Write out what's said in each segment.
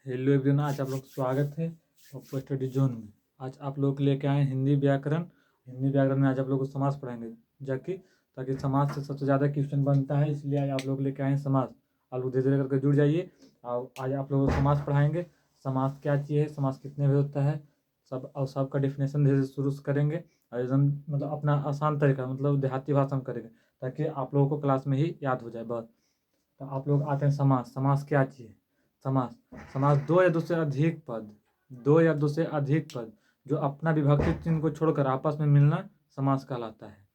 Hello everyone, आज आप लोग का स्वागत है आपको स्टडी जोन में। आज आप लोग के लेके आए हिंदी व्याकरण। हिंदी व्याकरण में आज आप लोग को समास पढ़ाएंगे जाकि ताकि समाज से सबसे ज़्यादा क्वेश्चन बनता है, इसलिए आज आप लोग लेके आए हैं समास। आप लोग धीरे धीरे करके जुड़ जाइए और आज आप लोगों को समास पढ़ाएंगे। समास क्या चीज़ है, समास कितने में होता है, सब और सबका डेफिनेशन धीरे धीरे शुरू से करेंगे और एकदम मतलब अपना आसान तरीका मतलब देहाती भाषा में करेंगे ताकि आप लोगों को क्लास में ही याद हो जाए बस। तो आप लोग आते हैं समास। समास क्या चीज़ है? समास समास दो या दो से अधिक पद, दो या दो से अधिक पद जो अपना विभक्ति चिन्ह को छोड़कर आपस में मिलना समास कहलाता है।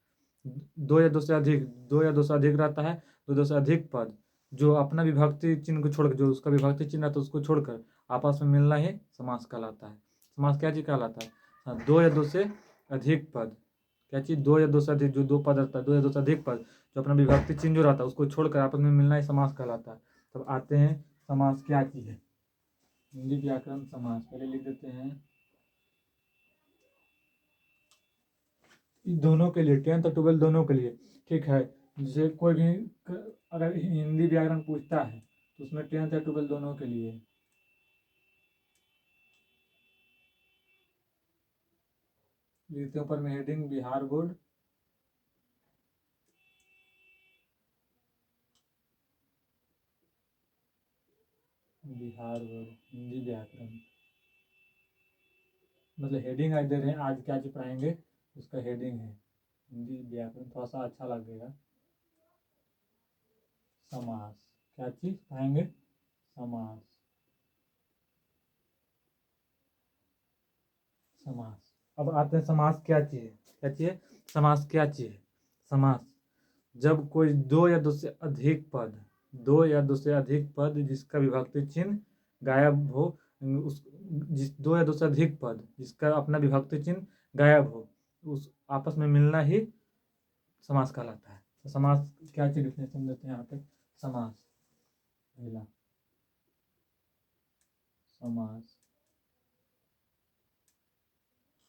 दो या दो से अधिक, दो या दो से अधिक रहता है, दो से अधिक पद जो अपना विभक्ति चिन्ह को छोड़कर, जो उसका विभक्ति चिन्ह है तो उसको छोड़कर आपस में मिलना ही समास कहलाता है। समास क्या चीज कहलाता है? हाँ, दो या दो से अधिक पद। क्या चीज? दो या दो से अधिक, जो दो पद रहता है, दो या दो से अधिक पद जो अपना विभक्ति चिन्ह जो रहता है उसको छोड़कर आपस में मिलना ही समास कहलाता है। तब आते हैं समास क्या चीज है। हिंदी व्याकरण समास पहले लिख देते हैं दोनों के लिए, 10th और 12 दोनों के लिए। ठीक है, जैसे कोई भी अगर हिंदी व्याकरण पूछता है तो उसमें 10th या 12 दोनों के लिए। लिखते हैं ऊपर में heading Bihar board. Bihar board Hindi व्याकरण मतलब हेडिंग आज दे रहे हैं, आज क्या चीज पढ़ाएंगे उसका हेडिंग है हिंदी व्याकरण, थोड़ा सा अच्छा लगेगा। समास क्या चीज पढ़ाएंगे? समास। समास। अब आते हैं समास क्या चीज है। क्या चीज है? समास क्या चीज है? समास जब कोई दो या दो से अधिक पद, दो या दो से अधिक पद जिसका विभक्ति चिन्ह गायब हो, उस जिस दो या दो से अधिक पद जिसका अपना विभक्ति चिन्ह गायब हो, उस आपस में मिलना ही समास कहलाता है। तो समास क्या चीज डिफिनेशन देते हैं यहाँ पे। समास पहला समास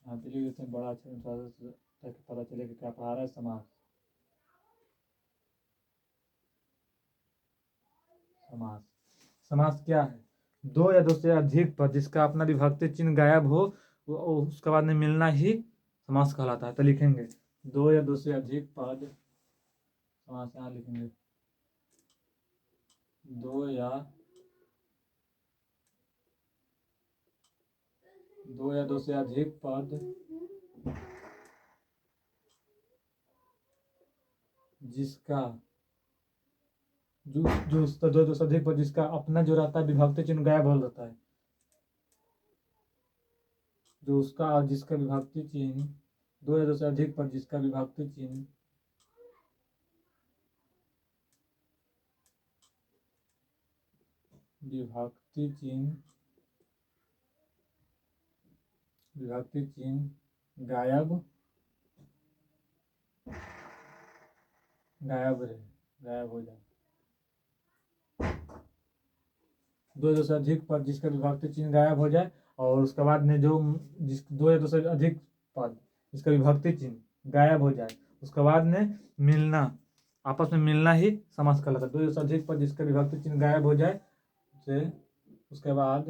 यहाँ पे लिख देते हैं बड़ा अक्षर में ताकि पता चले कि क्या पढ़ा रहा है। समास। समास। समास क्या है? दो या दो से अधिक पद जिसका अपना विभक्ति चिन्ह गायब हो, उसके बाद में मिलना ही समास कहलाता है। तो लिखेंगे दो या दो से अधिक पद। समास यहाँ लिखेंगे दो या दो से अधिक पद जिसका जो जो उसका दो दो से अधिक पद जिसका अपना जो रहता है विभक्ति चिन्ह गायब हो जाता है, जो उसका जिसका विभक्ति चिन्ह, दो या दो से अधिक पद जिसका विभक्ति चिन्ह विभक्ति चिन्ह विभक्ति चिन्ह गायब रहे, गायब हो जाए। दो से अधिक पद जिसका विभक्ति चिन्ह गायब हो जाए और उसके बाद में जो जिस दो या दो से अधिक पद जिसका विभक्ति चिन्ह गायब हो जाए, उसके बाद में मिलना, आपस में मिलना ही समास कहलाता है। दो से अधिक पद जिसका विभक्ति चिन्ह गायब हो जाए से उसके बाद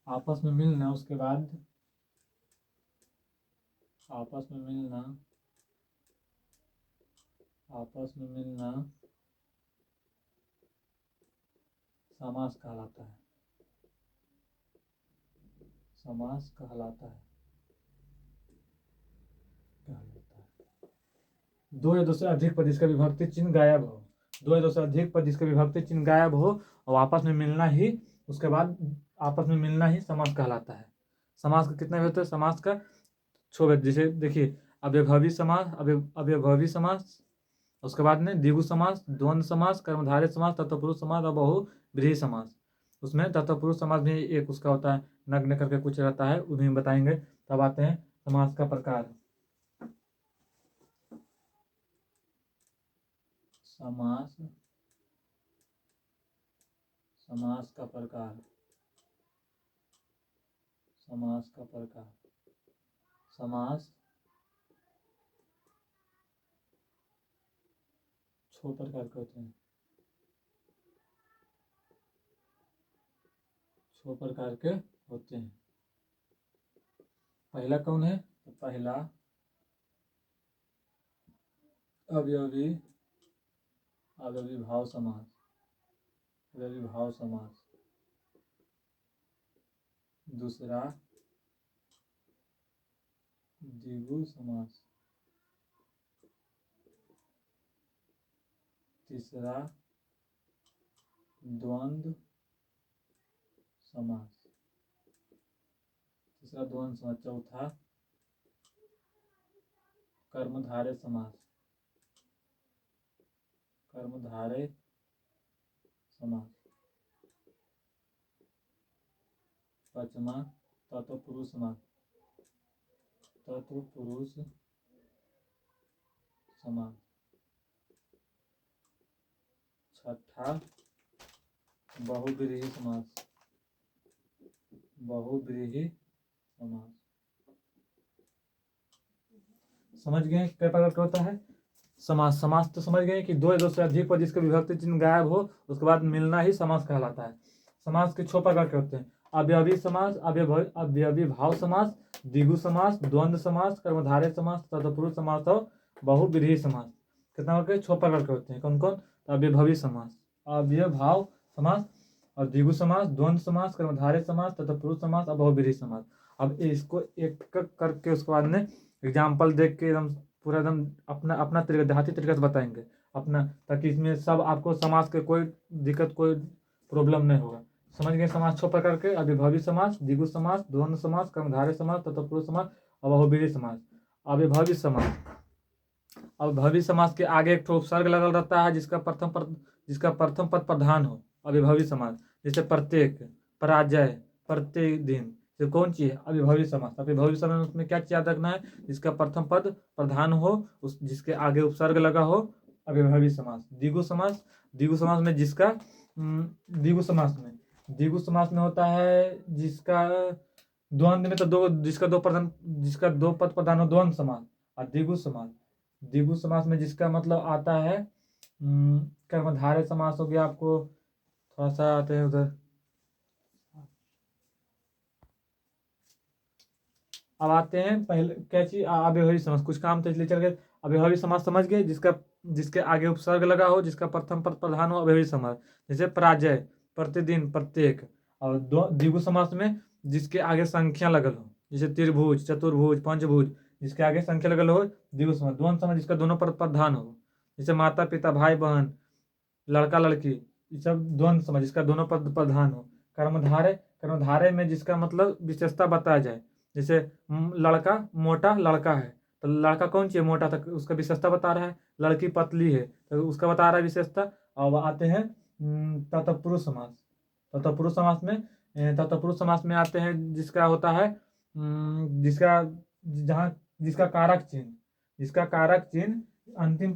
आपस में मिलना, उसके बाद आपस में मिलना, आपस में मिलना समास कहलाता है। समास कहलाता है। दो या दो से अधिक पद जिसका विभक्ति चिन्ह गायब हो, दो या दो से अधिक पद जिसका विभक्ति चिन्ह गायब हो और आपस में मिलना ही, उसके बाद आपस में मिलना ही समास कहलाता है। समास का कितना होता है? समास का छो, जैसे देखिए अव्ययभावी समास, अव्ययभावी समास, उसके बाद में द्विगु समास, द्वंद्व समास, कर्मधारय समास, तत्पुरुष समास और बहुव्रीहि समास। उसमें तत्पुरुष समास भी एक उसका होता है, नग्न करके कुछ रहता है, उन्हें बताएंगे। तब आते हैं समास का प्रकार। समास, समास का प्रकार, समास का प्रकार। समास 6 प्रकार के होते हैं। छह प्रकार के होते हैं। पहला कौन है? तो पहला अवयवी भाव समास। अवयवी भाव समास। दूसरा द्विगु समास। तीसरा द्वंद्व समास। चौथा कर्मधारय समास। कर्मधारय समास। पांचवा तत्पुरुष समास। तत्पुरुष समास। छठा बहुव्रीहि समास। बहुव्रीहि समास। समझ गए कई प्रकार का होता है समास? समास तो समझ गए कि दो या दो से अधिक पर जिसका विभक्ति चिन्ह गायब हो उसके बाद मिलना ही समास कहलाता है। समास के 6 प्रकार के होते हैं। अवयवी समास, अवयवी भाव समास, द्विगु समास, द्वंद्व समास, कर्मधारय समास, तत्पुरुष समास और बहुव्रीहि समास। कितना होते हैं? 6 प्रकार के होते हैं। कौन कौन? अव्ययभावी समास, अव्ययभाव समास और द्विगु समास, द्वंद्व समास, कर्मधारय समास, तत्पुरुष समास और बहुव्रीहि समास। अब इसको एक करके उसके बाद में एग्जाम्पल देख के एकदम पूरा एकदम अपना अपना तरीका देहाती तरीका से बताएंगे अपना, ताकि इसमें सब आपको समास के कोई दिक्कत कोई प्रॉब्लम नहीं होगा। समझ गए? समास 6 प्रकार के: अव्ययभावी समास, द्विगु समास, द्वंद्व समास, कर्मधारय समास, तत्पुरुष समास और बहुव्रीहि समास। अव्ययभावी समास। अव्ययभावी समास के आगे एक ठो उपसर्ग लगल रहता है जिसका प्रथम पद प्रधान हो। अव्ययभावी समास जैसे प्रत्येक, पराजय, प्रतिदिन, ये कौन चीज है? अव्ययभावी समास। अव्ययभावी समास में क्या याद रखना है? जिसका प्रथम पद प्रधान हो, उस जिसके आगे उपसर्ग लगा हो, अव्ययभावी समास। द्विगु समास। द्विगु समास में जिसका द्विगु समास में होता है जिसका द्वंद्व में तो जिसका दो पद प्रधान हो, द्वंद्व समास। और द्विगु समास में जिसका मतलब आता है कर्मधारय समास हो गया। आपको थोड़ा सा आते हैं उधर। अब आते हैं पहले क्या चीज? अव्ययभावी समास। कुछ काम तो इसलिए चल गए। अव्ययभावी समास समझ गए, जिसके आगे उपसर्ग लगा हो, जिसका प्रथम पद प्रधान हो, अव्ययभावी समास। जैसे पराजय, प्रतिदिन, प्रत्येक। और द्विगु समास में जिसके आगे संख्या लगल हो, जैसे त्रिभुज, चतुर्भुज, पंचभुज, जिसके आगे संख्या लगल हो, द्विगु समास। द्वंद्व समास जिसका दोनों पद प्रधान हो, जैसे माता पिता, भाई बहन, लड़का लड़की, ये सब द्वंद्व समास जिसका दोनों पद प्रधान हो। कर्मधारय में जिसका मतलब विशेषता बताया जाए, जैसे लड़का मोटा लड़का है तो लड़का कौन चाहिए? मोटा, तक उसका विशेषता बता रहा है। लड़की पतली है तो उसका बता रहा है विशेषता। अब आते हैं तत्पुरुष समास। तत्पुरुष समास में आते हैं जिसका होता है जिसका कारक चिन्ह अंतिम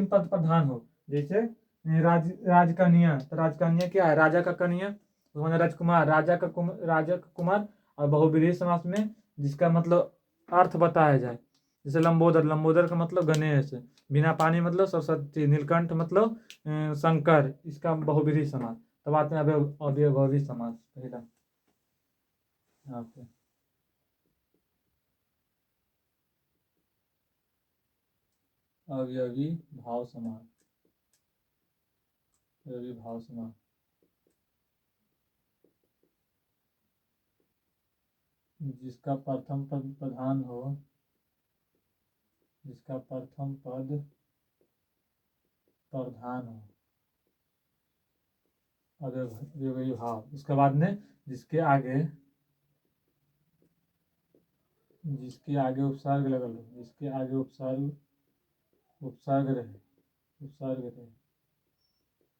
पद प्रधान हो। जैसे राजकन्या, तो राजकन्या क्या है? राजा का कन्या, राजकुमार, राजा का कुमार। और बहुव्रीहि समास में जिसका मतलब अर्थ बताया जाए, जैसे लंबोदर का मतलब गणेश, बिना पानी मतलब सरस्वती, नीलकंठ मतलब शंकर, इसका बहुव्रीहि समास। तब आते हैं अव्ययभावी समास। पहला यहाँ पे अव्ययवी भाव समास। अव्ययवी भाव समास जिसका प्रथम पद प्रधान हो, अव्ययवी भाव। उसके बाद में जिसके आगे उपसर्ग लगल हो, जिसके आगे उपसर्ग रहे,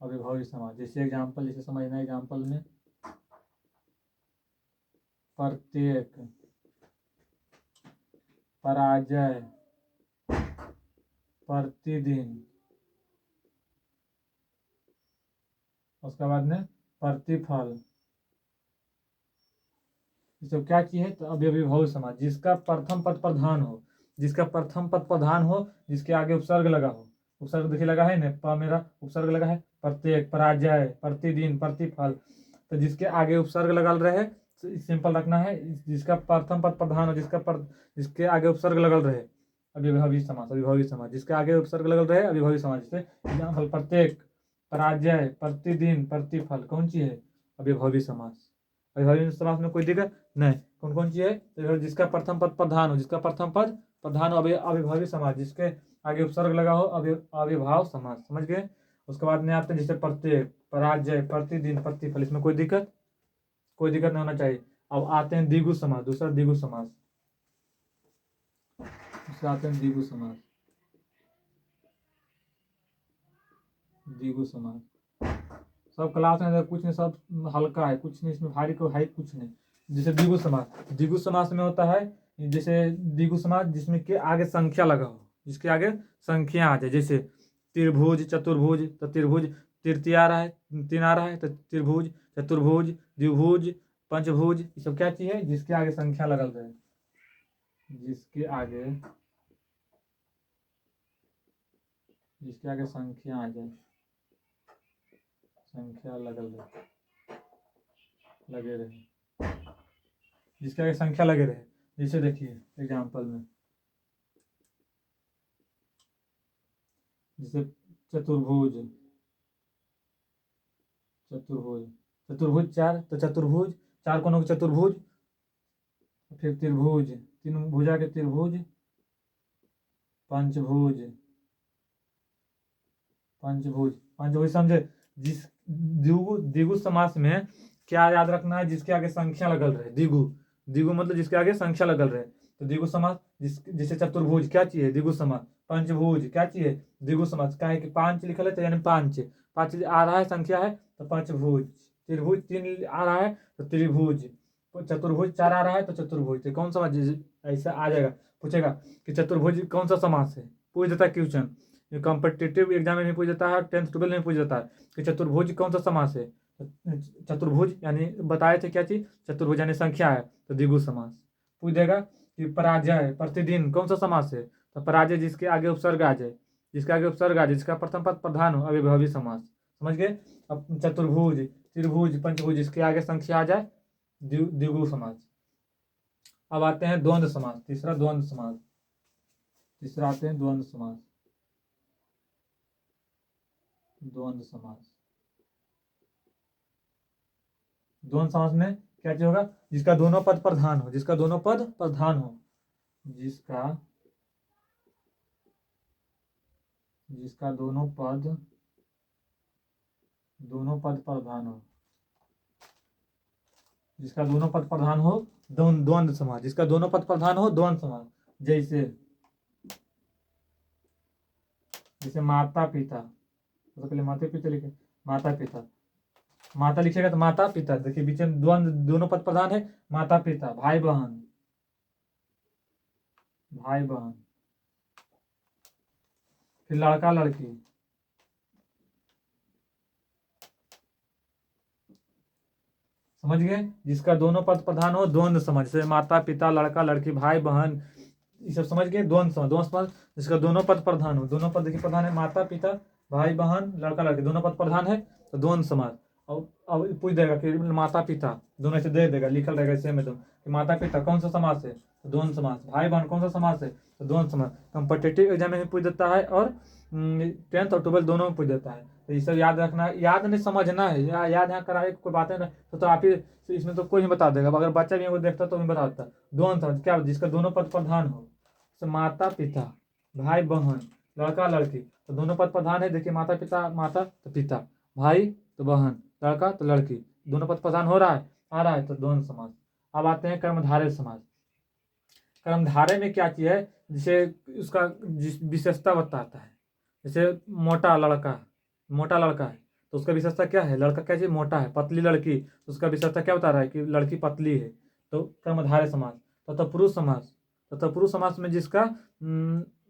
अव्ययभावी समास। जैसे एग्जाम्पल, जैसे समझना एग्जाम्पल में प्रत्येक, पराजय, प्रतिदिन, उसके बाद में प्रतिफल, ये सब क्या चीज है? तो अव्ययवी भाव समास। जिसका प्रथम पद प्रधान हो, जिसके आगे उपसर्ग लगा हो। उपसर्ग देखिए लगा है ना, मेरा उपसर्ग लगा है प्रत्येक, पराजय, प्रतिदिन, प्रतिफल, तो जिसके आगे उपसर्ग लगल रहे, सिंपल रखना है, जिसका प्रथम पद प्रधान हो, जिसके आगे उपसर्ग लगल रहे, अविभावी समास, अविभावी समास, जिसके आगे उपसर्ग लगल रहे अविभावी समास। जैसे एग्जाम्पल, प्रत्येक, पराजय, प्रतिदिन, प्रतिफल, कौन सी है? अविभावी समास। अविभावी समास में कोई दिक्कत नहीं। कौन कौन सी है? तो जिसका प्रथम पद प्रधान हो, जिसका प्रथम पद प्रधान हो, अविभावी समास, जिसके आगे उपसर्ग लगा हो, अविभाव समास। समझ गए? उसके बाद में आते हैं जैसे प्रत्येक, पराजय, प्रतिदिन, प्रतिफल, इसमें कोई दिक्कत नहीं होना चाहिए। अब आते हैं द्विगु समास, दूसरा द्विगु समास, दूसरा आते हैं द्विगु समास। द्विगु समास सब क्लास में कुछ नहीं, सब हल्का है, कुछ नहीं इसमें भारी को है कुछ नहीं। जैसे द्विगु समास, द्विगु समास में होता है जैसे द्विगु समास जिसमें के आगे संख्या लगा हो, जिसके आगे संख्या आ जाए। जैसे त्रिभुज, चतुर्भुज, तो त्रिभुज तृतीय आ रहा है, 3 आ रहा है, तो त्रिभुज, चतुर्भुज, द्विभुज, पंचभुज, ये सब क्या चीज है? जिसके आगे संख्या लगल रहे, जिसके आगे संख्या आ जाए, संख्या लगे रहे, जिसके आगे संख्या लगे रहे। जैसे देखिए एग्जाम्पल में, जैसे चतुर्भुज, चतुर्भुज 4, तो चतुर्भुज 4 कोनों के चतुर्भुज, फिर त्रिभुज, 3 भुजा के त्रिभुज, पंचभुज, समझे? जिस द्विगु समास में क्या याद रखना है? जिसके आगे संख्या लगल रहे, द्विगु मतलब जिसके आगे संख्या लगल रहे। तो द्विगु समास, जैसे चतुर्भुज क्या चाहिए? द्विगु समास। पंचभुज क्या चाहिए? द्विगु समास। क्या है कि 5 लिखल है तो यानी 5 आ रहा है, संख्या है, तो पंचभुज। त्रिभुज 3 आ रहा है तो त्रिभुज। चतुर्भुज 4 आ रहा है तो चतुर्भुज। तो कौन सा ऐसा आ जाएगा? पूछेगा कि चतुर्भुज कौन सा समास है, पूछ देता है क्वेश्चन। कॉम्पिटिटिव एग्जाम में भी पूछ देता है, 10th 12 में पूछ देता है कि चतुर्भुज कौन सा समास है। चतुर्भुज यानी बताए थे क्या चीज? चतुर्भुज यानी संख्या है, तो द्विगु समास। पूछ देगा कि पराजय, प्रतिदिन, कौन सा समास है? तो पराजय जिसके आगे उपसर्ग आ जाए, जिसका प्रथम पद प्रधान हो, अविभावी समास। समझ गए? अब चतुर्भुज, त्रिभुज, पंचभुज, जिसके आगे संख्या आ जाए, द्विगु समास। अब आते हैं द्वंद्व समास, तीसरा द्वंद्व समास, तीसरा आते हैं द्वंद्व समास। द्वंद्व समास, द्वंद्व समास में क्या चीज होगा? जिसका दोनों पद प्रधान हो, जिसका दोनों पद प्रधान हो, जिसका दोनों पद प्रधान हो, जिसका दोनों पद प्रधान हो, द्वंद्व समास। जिसका दोनों पद प्रधान हो, द्वंद्व समास। जैसे माता पिता, तो पहले माता पिता लिखे, माता पिता, माता लिखिएगा तो माता पिता, देखिए बीच में दोनों पद प्रधान है, माता पिता, भाई बहन, फिर लड़का लड़की, समझ गए? जिसका दोनों पद प्रधान हो, द्वंद्व समास। जैसे माता पिता, लड़का लड़की, भाई बहन, ये सब समझ गए? द्वंद्व समास। जिसका दोनों पद प्रधान हो, दोनों पद देखिए प्रधान है, माता पिता, भाई बहन, लड़का लड़की, दोनों पद प्रधान है, तो द्वंद्व समास। अब पूछ देगा कि माता पिता, दोनों से दे देगा, लिखल रहेगा सेम एकदम कि माता पिता कौन सा समास है? तो द्वंद्व समास। भाई बहन कौन सा समास है? तो द्वंद्व समास। कॉम्पिटिटिव एग्जाम में भी पूछ देता है, और 10th और 12th दोनों में पूछ देता है। तो ये सब याद रखना है, याद नहीं समझना है, याद यहाँ कराए कोई बातें ना, तो आप ही इसमें तो कोई नहीं बता देगा। अगर बच्चा भी वो देखता तो भी बता देता। द्वंद्व समास क्या? जिसका दोनों पद प्रधान हो, तो माता पिता, भाई बहन, लड़का लड़की, तो दोनों पद प्रधान है। देखिए माता पिता, माता तो पिता, भाई तो बहन, लड़का तो लड़की, दोनों पद प्रधान हो रहा है, आ रहा है, तो द्वंद्व समास। अब आते हैं कर्मधारय समास। कर्मधारय में क्या चीज है? जिसे उसका विशेषता बताता है। जैसे मोटा लड़का है, तो उसका विशेषता क्या है? लड़का क्या चीज? मोटा है। पतली लड़की, तो उसका विशेषता क्या बता रहा है? कि लड़की पतली है, तो कर्मधारय समास। तत्पुरुष समास, तत्पुरुष समास में जिसका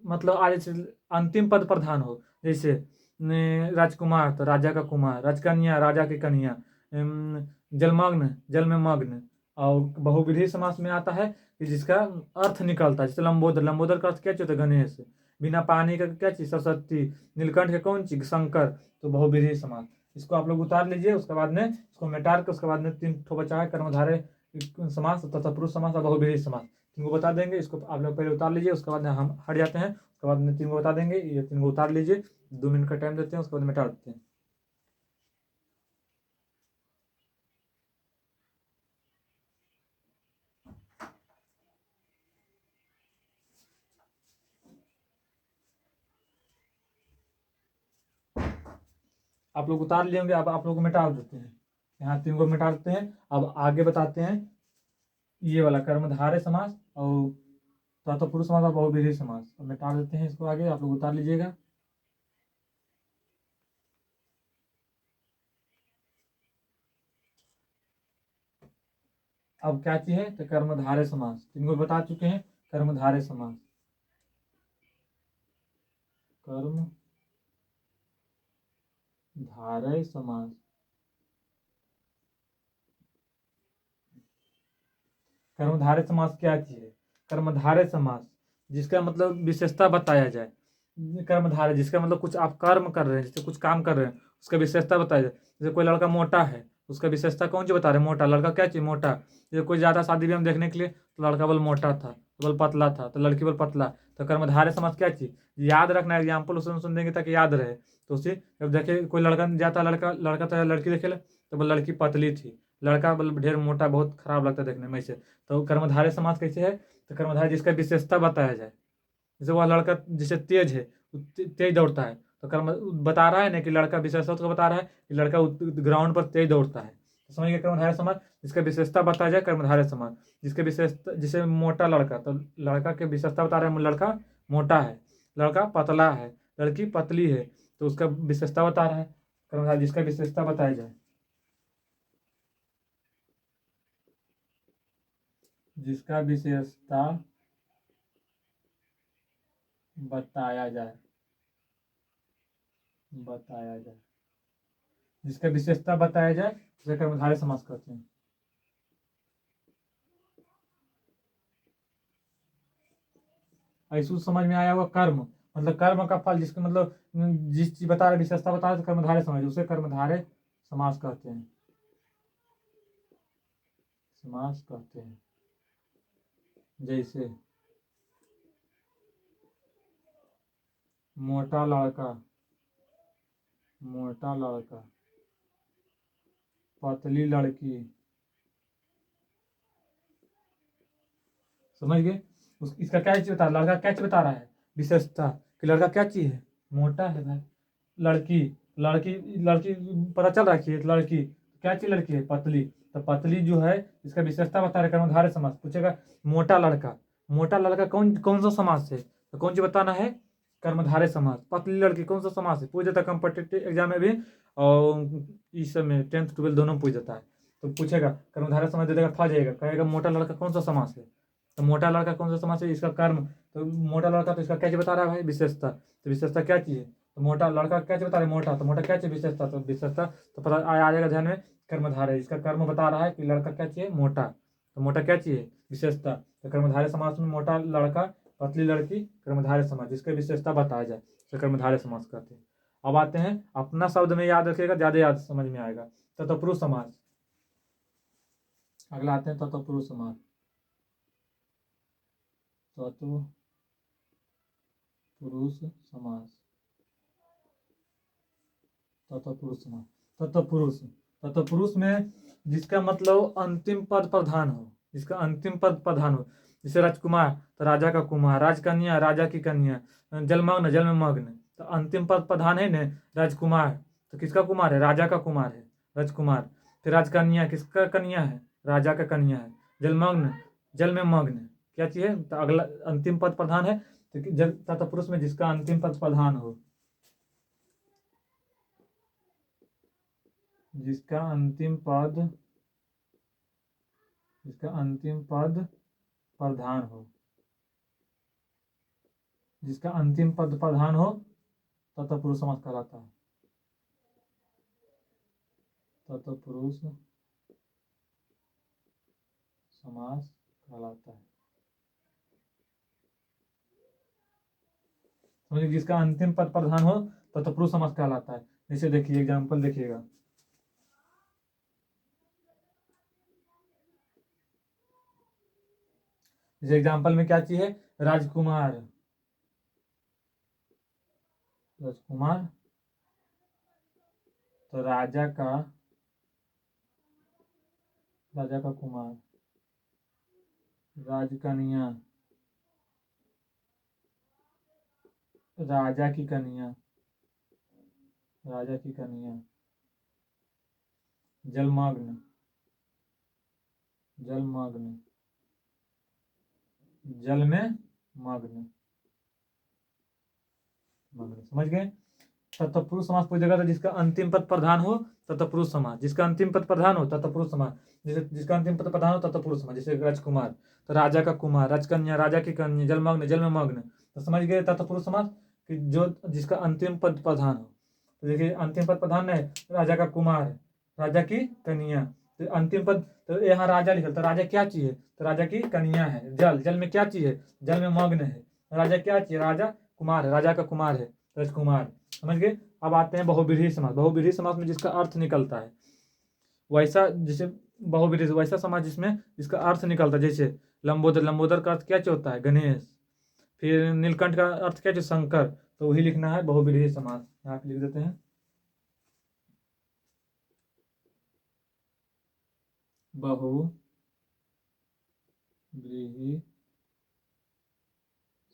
मतलब आज अंतिम पद प्रधान हो, जैसे राजकुमार तो राजा का कुमार, राजकन्या राजा की कन्या, जलमग्न जल में मग्न। और बहुव्रीहि समास में आता है कि जिसका अर्थ निकलता है, जैसे लंबोदर का अर्थ क्या होता है? गणेश। बिना पानी का क्या चीज? सरस्वती। नीलकंठ के कौन चीज? शंकर। तो बहुव्रीहि समास। इसको आप लोग उतार लीजिए। उसके बाद में इसको मिटा के उसके बाद में 3 ठो बचा है, कर्मधारय समास तथा पुरुष समास और बहुव्रीहि समास। 3 को बता देंगे। इसको आप लोग पहले उतार लीजिए, उसके बाद में हम हट जाते हैं। उसके बाद में 3 को बता देंगे। ये 3 को उतार लीजिए, 2 मिनट का टाइम देते हैं, उसके बाद मिटा देते हैं। आप लोग उतार लिए होंगे। अब आप लोग को मिटा देते हैं। यहाँ 3 को मिटा देते हैं। अब आगे बताते हैं ये वाला कर्मधारय समास और तत्पुरुष समास और बहुव्रीहि समास। अब मिटा देते हैं इसको। आगे आप लोग उतार लीजिएगा। अब क्या चीज है, तो कर्मधारय समास। 3 को बता चुके हैं। कर्मधारय समास, कर्मधारय समास। कर्मधारय समास क्या चीज है? कर्मधारय समास जिसका मतलब विशेषता बताया जाए। कर्मधारय जिसका मतलब कुछ आप कर्म कर रहे हैं, जैसे कुछ काम कर रहे हैं, उसका विशेषता बताया जाए। जैसे कोई लड़का मोटा है, उसका विशेषता कौन सी बता रहे हैं? मोटा। लड़का क्या चाहिए? मोटा। जैसे कोई ज़्यादा शादी भी हम देखने के लिए, तो लड़का बोल मोटा था, तो बोल पतला था, तो लड़की बोल पतला। तो कर्मधारय समास क्या चीज? याद रखना। एग्जाम्पल उसमें सुन देंगे ताकि याद रहे। तो उसी अब देखिए कोई लड़का जाता, लड़का लड़का तो लड़की देखे ले, तो बोल लड़की पतली थी, लड़का बोल ढेर मोटा, बहुत खराब लगता है देखने में। ऐसे तो कर्मधारय समास कैसे है? तो कर्मधारय जिसका विशेषता बताया जाए। जैसे वह लड़का जैसे तेज है, तेज दौड़ता है, तो कर्म बता रहा है ना कि लड़का, विशेषता को बता रहा है कि लड़का ग्राउंड पर तेज दौड़ता है। तो समझ गए? कर्मधारय समास जिसका विशेषता बताया जाए, कर्मधारय समास। जिसके विशेषता, जैसे मोटा लड़का, तो लड़का के विशेषता बता रहे हैं, लड़का मोटा है, लड़का पतला है, लड़की पतली है, तो उसका विशेषता बता रहा है। कर्मधारय जिसका विशेषता बताया जाए, जिसका विशेषता बताया जाए, बताया जाए, जिसका विशेषता बताया जाए, उसे कर्मधारय समास कहते हैं। ऐसे समझ में आया होगा। कर्म मतलब कर्म का फल, जिसका मतलब जिस चीज बता रहे, विशेषता बता रहे, तो कर्मधारय समझ, उसे कर्मधारय समास कहते हैं। समास कहते हैं। जैसे मोटा लड़का, मोटा लड़का, पतली लड़की। समझ गए? इसका क्या चीज बता, लड़का क्या चीज बता रहा है? विशेषता, कि लड़का क्या चीज है? मोटा है भाई। लड़की, लड़की, लड़की पता चल रहा है कि लड़की क्या चीज, लड़की है पतली। तो पतली जो है, इसका विशेषता बता रहे, कर्मधारय समास। पूछेगा मोटा लड़का, मोटा लड़का कौन कौन सा समास है, तो कौन सी बताना है? कर्मधारय समास। पतली लड़की कौन सा समास है? पूछ देता कॉम्पिटिटिव एग्जाम में भी, और इस समय 10th 12 दोनों पूछ देता है। तो पूछेगा कर्मधारय समास दे देगा, खा जाएगा, कहेगा मोटा लड़का कौन सा समास है। तो मोटा लड़का कौन सा समास है? इसका कर्म। तो मोटा लड़का, तो इसका क्या चीज बता रहा है भाई? विशेषता। तो विशेषता क्या चीज है? तो मोटा लड़का क्या चीज बता रहे हैं? मोटा। तो मोटा क्या चीज? विशेषता। तो विशेषता तो पता आ जाएगा ध्यान में। कर्मधारय, इसका कर्म बता रहा है कि लड़का क्या चाहिए? मोटा। तो मोटा क्या चाहिए? विशेषता। तो कर्मधारय समास में मोटा लड़का, पतली लड़की, कर्मधारय समास, जिसका विशेषता बताया जाए, तो कर्मधारय समास कहते हैं। अब आते हैं अपना शब्द में, याद रखिएगा, ज्यादा याद समझ में आएगा। तत्पुरुष समास। अगला आते हैं तत्पुरुष समास। तत्पुरुष समास, तत्पुरुष समास। तत्पुरुष, तत्पुरुष में जिसका मतलब अंतिम पद प्रधान हो, जिसका अंतिम पद प्रधान हो। जैसे राजकुमार, तो राजा का कुमार, राजकन्या, राजा की कन्या, जलमग्न, जल में मग्न, तो अंतिम पद प्रधान है न राजकुमार। तो किसका कुमार है? राजा का कुमार है, राजकुमार। फिर राजकन्या किसका कन्या है? राजा का कन्या है। जलमग्न, जल में मग्न, क्या चाहिए? तो अगला अंतिम पद प्रधान है। तो तत्पुरुष में जिसका अंतिम पद प्रधान हो, जिसका अंतिम पद, जिसका अंतिम पद प्रधान हो, जिसका अंतिम पद प्रधान हो, तत्पुरुष समास कहलाता है। तत्पुरुष समास कहलाता है। समझिए, जिसका अंतिम पद प्रधान हो, तत्पुरुष समास कहलाता है। जैसे देखिए एग्जाम्पल देखिएगा, जैसे एग्जाम्पल में क्या चाहिए, राजकुमार, राजकुमार, तो राजा का कुमार, राजकन्या, राजा की कन्या, राजा की कन्या, जलमग्न, जलमग्न, जल में मग्न, मग्न, समझ गए। तत्पुरुष समास पूछेगा तो जिसका अंतिम पद प्रधान हो तत्पुरुष समास, जिसका अंतिम पद प्रधान हो तत्पुरुष समास, जिसका अंतिम पद प्रधान हो तत्पुरुष समास। जैसे राजकुमार तो राजा का कुमार, राजकन्या राजा की कन्या, जलमग्न जल में मग्न, तो समझ गए तत्पुरुष समास कि जो जिसका अंतिम पद प्रधान हो। तो देखिए अंतिम पद प्रधान है राजा का कुमार, राजा की कन्या, तो अंतिम पद, तो यहाँ राजा लिखा तो राजा क्या चाहिए, तो राजा की कन्या है, जल, जल में क्या चाहिए, जल में मग्न है, राजा क्या चाहिए, राजा कुमार है, राजा का कुमार है राजकुमार, समझ गए। अब आते हैं बहुब्रीहि समास। बहुब्रीहि समास में जिसका अर्थ निकलता है वैसा, जैसे बहुब्रीहि वैसा समास जिसमें जिसका अर्थ निकलता है, जैसे लंबोदर, लंबोदर का अर्थ क्या होता है, गणेश, फिर नीलकंठ का अर्थ क्या है, शंकर, तो वही लिखना है बहुब्रीहि समास, यहाँ पे लिख देते हैं बहुब्रीहि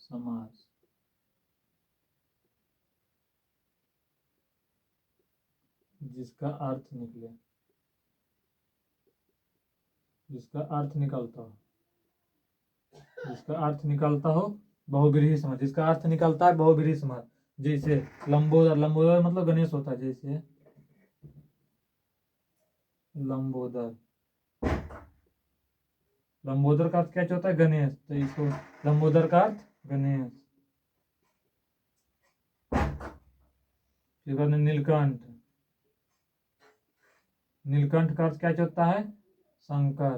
समास। जिसका अर्थ निकले, जिसका अर्थ निकलता हो, जिसका अर्थ निकलता हो बहुब्रीहि समास, जिसका अर्थ निकलता है बहुब्रीहि समास। जैसे लंबोदर, लंबोदर मतलब गणेश होता है, जैसे लंबोदर, लंबोदर का अर्थ क्या होता है, गणेश, तो इसको लंबोदर का अर्थ गणेश। फिर नीलकंठ, नीलकंठ का अर्थ क्या होता है, शंकर,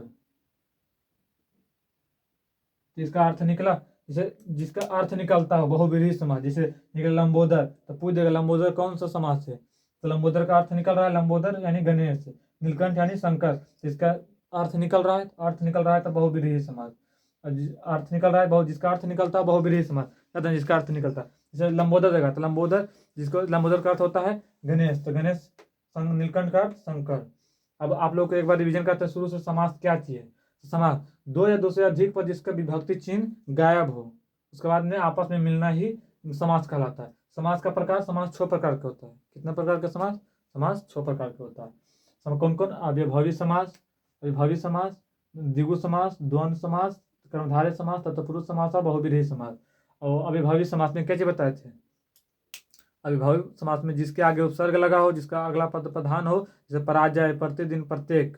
तो इसका अर्थ निकला, जैसे जिसका अर्थ निकलता हो बहुब्रीहि समास, जैसे निकल लंबोदर, तो पूछ देगा लंबोदर कौन सा समास है, तो लंबोदर का अर्थ निकल रहा है लंबोदर यानी गणेश, नीलकंठ यानी शंकर, तो इसका अर्थ निकल रहा है, अर्थ निकल रहा है तो बहुब्रीहि समास। अर्थ निकल रहा है बहुत, जिसका अर्थ निकलता है बहुब्रीहि समास, कहते हैं जिसका अर्थ निकलता है, जैसे लंबोदर देगा तो लंबोदर, जिसको लंबोदर का अर्थ होता है गणेश, तो गणेश, नीलकंठ का अर्थ शंकर। अब आप लोग को एक बार रिवीजन करते हैं शुरू से, समास क्या चाहिए, समास दो या दो से अधिक पद जिसका विभक्ति चिन्ह गायब हो उसके बाद में आपस में मिलना ही समास कहलाता है। समास का प्रकार, समास 6 प्रकार का होता है। कितने प्रकार का समास, समास 6 प्रकार का होता है। कौन कौन, अव्ययभावी समास, अविभावी समास, द्विगु समास, द्वंद्व समास, कर्मधारय समास, तत्पुरुष समास और बहुब्रीहि समास। और अविभावी समास में क्या चीज बताए थे, अविभावी समास में जिसके आगे उपसर्ग लगा हो, जिसका अगला पद प्रधान हो, जैसे पराजय, प्रतिदिन, प्रत्येक,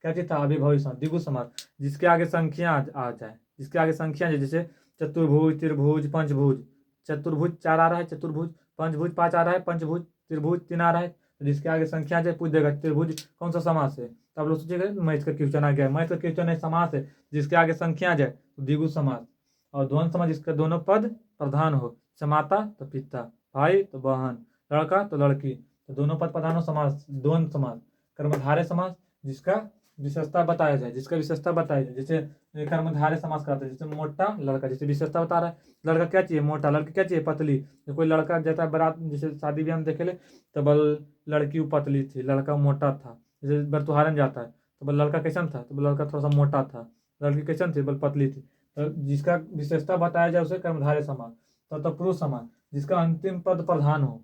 क्या चीज था, अविभावी समास। द्विगु समास जिसके आगे संख्या आ जाए, जिसके आगे संख्या जाए, जैसे चतुर्भुज, त्रिभुज, पंचभुज, चतुर्भुज 4 आ रहा है, चतुर्भुज, पंचभुज 5 आ रहा है, पंचभुज, त्रिभुज 3 आ रहा है, तो जिसके आगे संख्या जाए पूछ देगा त्रिभुज कौन सा समास है, तो आप लोग सोचिएगा मैथ का क्वेश्चन आ गया, मैथ का क्वेश्चन है समास है जिसके आगे संख्या जाए तो द्विगु समास। और द्वंद्व समास जिसका दोनों पद प्रधान हो, माता तो पिता, भाई तो बहन, लड़का तो लड़की, तो दोनों पद प्रधान हो, समास द्वंद्व समास। कर्मधारय समास जिसका विशेषता बताया जाए, जिसका विशेषता बताया जाए, जैसे कर्मधारय समास करते हैं, जैसे मोटा लड़का, जैसे विशेषता बता रहा है, लड़का क्या चाहिए, मोटा, लड़की क्या चाहिए, पतली। तो कोई लड़का जाता है बारात, जैसे शादी ब्याह में देखे ले तो बल लड़की पतली थी, लड़का मोटा था। जैसे बरतुहारन जाता है तो बल लड़का कैसन था, तो बल लड़का थोड़ा सा मोटा था, लड़की कैसन थी, बल पतली थी। तो जिसका विशेषता बताया जाए उसे कर्मधारय समास। तत्पुरुष समास जिसका अंतिम पद प्रधान हो,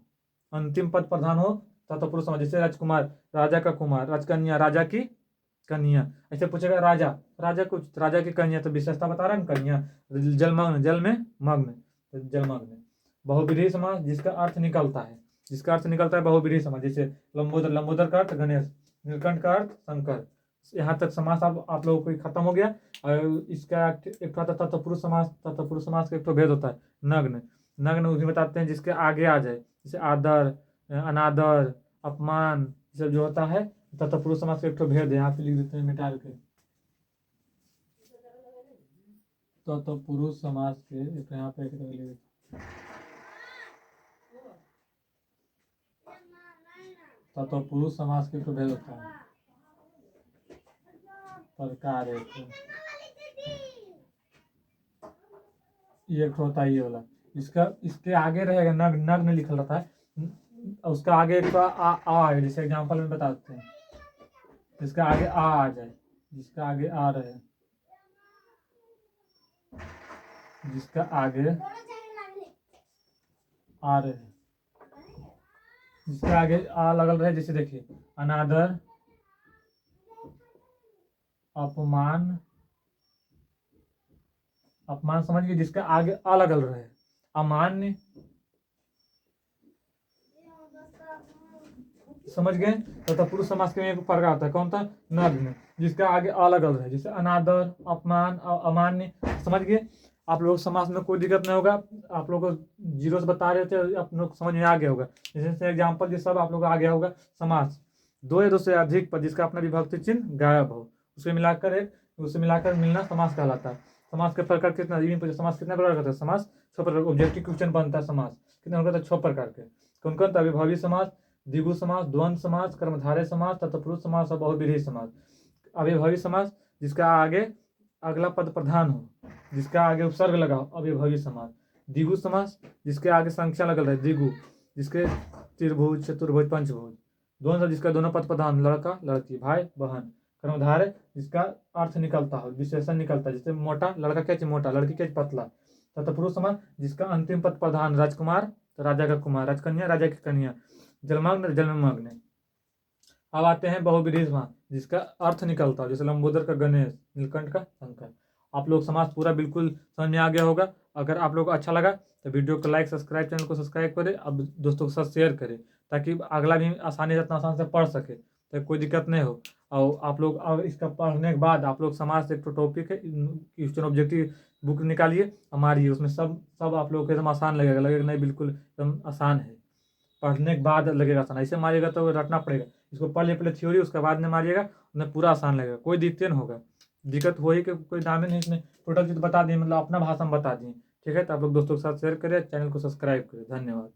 अंतिम पद प्रधान हो तत्पुरुष समास, जैसे राजकुमार, राजा का कुमार, राजकन्या, राजा की कन्या। ऐसे पूछेगा राजा, राजा कुछ, राजा की कन्या, तो विशेषता बता रहा है ना, कन्या, जलमग्न, जल में मग्न, तो जलमग्न। बहुब्रीहि समास जिसका अर्थ निकलता है, जिसका अर्थ निकलता है बहुब्रीहि समास, जैसे लंबोदर, लंबोदर का अर्थ गणेश, नीलकंठ का अर्थ शंकर। यहाँ तक समास आप लोगों को खत्म हो गया। और इसका एक था तत्पुरुष समास, तत्पुरुष समास का एक तो भेद होता है नग्न, नग्न उसमें बताते हैं जिसके आगे आ जाए, जैसे आदर, अनादर, अपमान, ये सब जो होता है तत्पुरुष समास का एक तो भेद है, यहाँ पे लिख देते हैं मिटा के। तत्पुरुष समास के एक यहाँ पे लिख देते हैं। तत्पुरुष समास के भेद होता है। प्रकार ये होता है ये वाला, इसका इसके आगे रहेगा नग, नग में लिखा रहता है, उसका आगे एक आ जैसे एग्जांपल में बता देते हैं, जिसका आगे आ जाए, जिसका आगे आ रहे, जिसका आगे आ रहे, जिसके आगे आ लगल रहे, जैसे देखिए अनादर, अपमान, अपमान समझ गए, जिसका आगे आ लगल रहे, अमान्य समझ गए। तथा पुरुष समास के में एक प्रकार होता है, कौन था, नग्न, जिसका आगे आ लगल रहे, जैसे अनादर, अपमान, अमान्य, समझ गए। आप लोग समास में कोई दिक्कत नहीं होगा, आप लोग को जीरो से बता रहे थे, आप लोग समझ में आ गया होगा। जैसे एग्जाम्पल ये सब आप लोग आ गया होगा। समास दो या दो से अधिक पद जिसका अपना विभक्ति चिन्ह गायब हो, उसे मिलाकर मिलना समास कहलाता है। समास के प्रकार कितना, समास कितने प्रकार का, समास 6 प्रकार, ऑब्जेक्टिव क्वेश्चन बनता है समास कितने होगा, 6 प्रकार के। कौन कौन, अविभावी समास, द्विगु समास, द्वंद्व समास, कर्मधारय समास, तत्पुरुष समास और बहुव्रीहि समास। अविभावी समास जिसका आगे अगला पद प्रधान हो, जिसका आगे उपसर्ग लगा हो, अविभावी समास। द्विगु समास जिसके आगे संख्या लगल रहे, द्विगु, जिसके त्रिभुज, चतुर्भुज, पंचभुज। द्वंद्व जिसका दोनों पद प्रधान, लड़का लड़की, भाई बहन। कर्मधारय जिसका अर्थ निकलता हो, विशेषण निकलता है, जैसे मोटा, लड़का क्या चाहिए मोटा, लड़की क्या चाहिए पतला। तत्पुरुष समास जिसका अंतिम पद प्रधान, राजकुमार राजा का कुमार, राजकन्या राजा की कन्या, जलमग्न जलमग्न। अब आते हैं बहुव्रीहि समास जिसका अर्थ निकलता है, जैसे लंबोदर का गणेश, नीलकंठ का शंकर। आप लोग समास पूरा बिल्कुल समझ में आ गया होगा। अगर आप लोग को अच्छा लगा तो वीडियो को लाइक, सब्सक्राइब, चैनल को सब्सक्राइब करें, अब दोस्तों के साथ शेयर करें, ताकि अगला भी आसानी जितना आसान से पढ़ सके, तो कोई दिक्कत नहीं हो। और आप लोग अब इसका पढ़ने के बाद आप लोग समाज से एक टॉपिक है, क्वेश्चन ऑब्जेक्टिव बुक निकालिए हमारी, उसमें सब आप लोग को एकदम आसान लगेगा नहीं, बिल्कुल एकदम आसान है। पढ़ने के बाद लगेगा आसान, ऐसे मारिएगा तो रटना पड़ेगा। इसको पढ़ ले पहले थ्योरी, उसके बाद में मारिएगा, उन्हें पूरा आसान लगेगा, कोई दिक्कत नहीं होगा। दिक्कत हो ही कि कोई दाम नहीं, इसमें टोटल चीज़ बता दिए, मतलब अपना भाषा में बता दिए। ठीक है, तो आप लोग दोस्तों के साथ शेयर करें, चैनल को सब्सक्राइब करें। धन्यवाद।